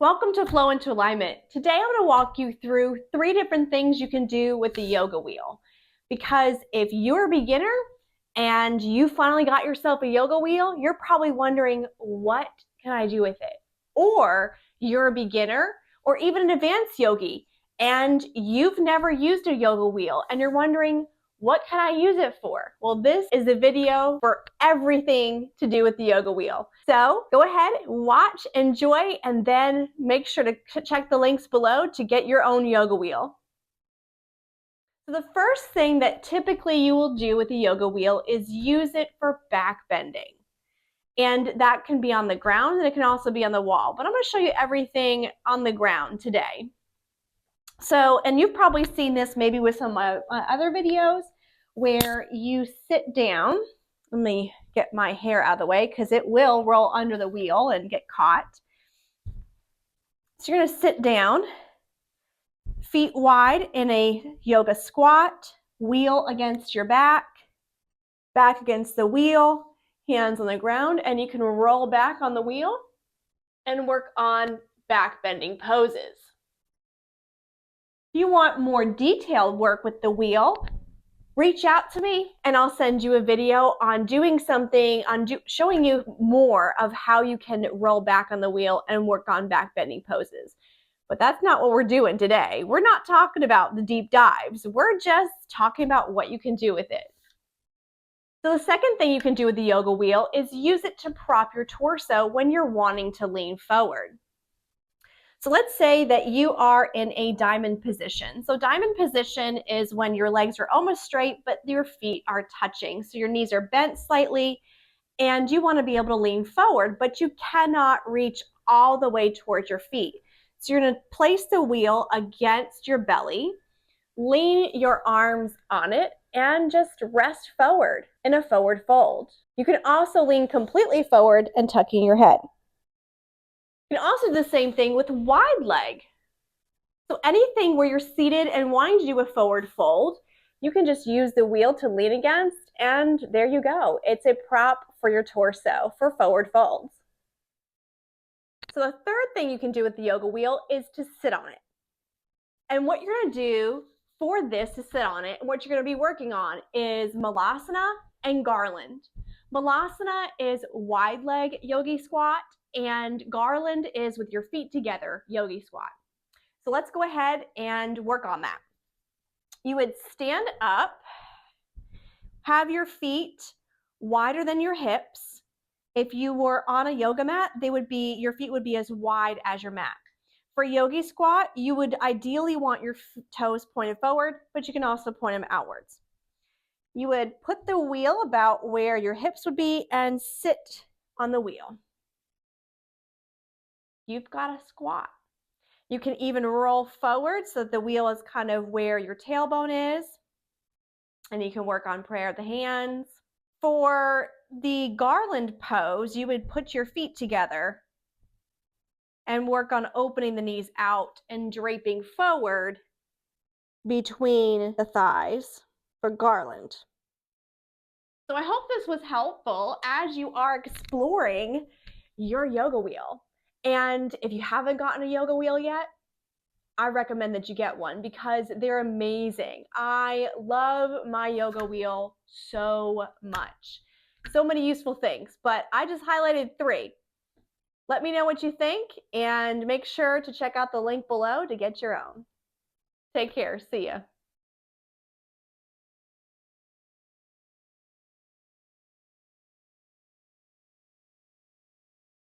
Welcome to Flow into Alignment. Today I'm going to walk you through 3 different things you can do with the yoga wheel. Because if you're a beginner and you finally got yourself a yoga wheel, you're probably wondering, what can I do with it? Or you're a beginner or even an advanced yogi and you've never used a yoga wheel and you're wondering, what can I use it for? Well, this is a video for everything to do with the yoga wheel. So go ahead, watch, enjoy, and then make sure to check the links below to get your own yoga wheel. So the first thing that typically you will do with a yoga wheel is use it for back bending. And that can be on the ground and it can also be on the wall. But I'm going to show you everything on the ground today. So, and you've probably seen this maybe with some of my other videos where you sit down. Let me get my hair out of the way because it will roll under the wheel and get caught. So you're going to sit down, feet wide in a yoga squat, wheel against your back against the wheel, hands on the ground, and you can roll back on the wheel and work on back bending poses. If you want more detailed work with the wheel, reach out to me and I'll send you a video on doing something, showing you more of how you can roll back on the wheel and work on back bending poses. But that's not what we're doing today. We're not talking about the deep dives. We're just talking about what you can do with it. So the second thing you can do with the yoga wheel is use it to prop your torso when you're wanting to lean forward. So let's say that you are in a diamond position. So diamond position is when your legs are almost straight, but your feet are touching. So your knees are bent slightly and you want to be able to lean forward, but you cannot reach all the way towards your feet. So you're going to place the wheel against your belly, lean your arms on it, and just rest forward in a forward fold. You can also lean completely forward and tucking your head. You can also do the same thing with wide leg. So anything where you're seated and wanting to do a forward fold, you can just use the wheel to lean against, and there you go. It's a prop for your torso for forward folds. So the third thing you can do with the yoga wheel is to sit on it. And what you're going to do for this to sit on it, and what you're going to be working on is Malasana and Garland. Malasana is wide leg yogi squat, and Garland is with your feet together, yogi squat. So let's go ahead and work on that. You would stand up, have your feet wider than your hips. If you were on a yoga mat, your feet would be as wide as your mat. For yogi squat, you would ideally want your toes pointed forward, but you can also point them outwards. You would put the wheel about where your hips would be and sit on the wheel. You've got a squat. You can even roll forward so that the wheel is kind of where your tailbone is. And you can work on prayer of the hands. For the Garland pose, you would put your feet together and work on opening the knees out and draping forward between the thighs for Garland. So I hope this was helpful as you are exploring your yoga wheel. And if you haven't gotten a yoga wheel yet, I recommend that you get one because they're amazing. I love my yoga wheel so much. So many useful things, but I just highlighted 3. Let me know what you think and make sure to check out the link below to get your own. Take care. See ya.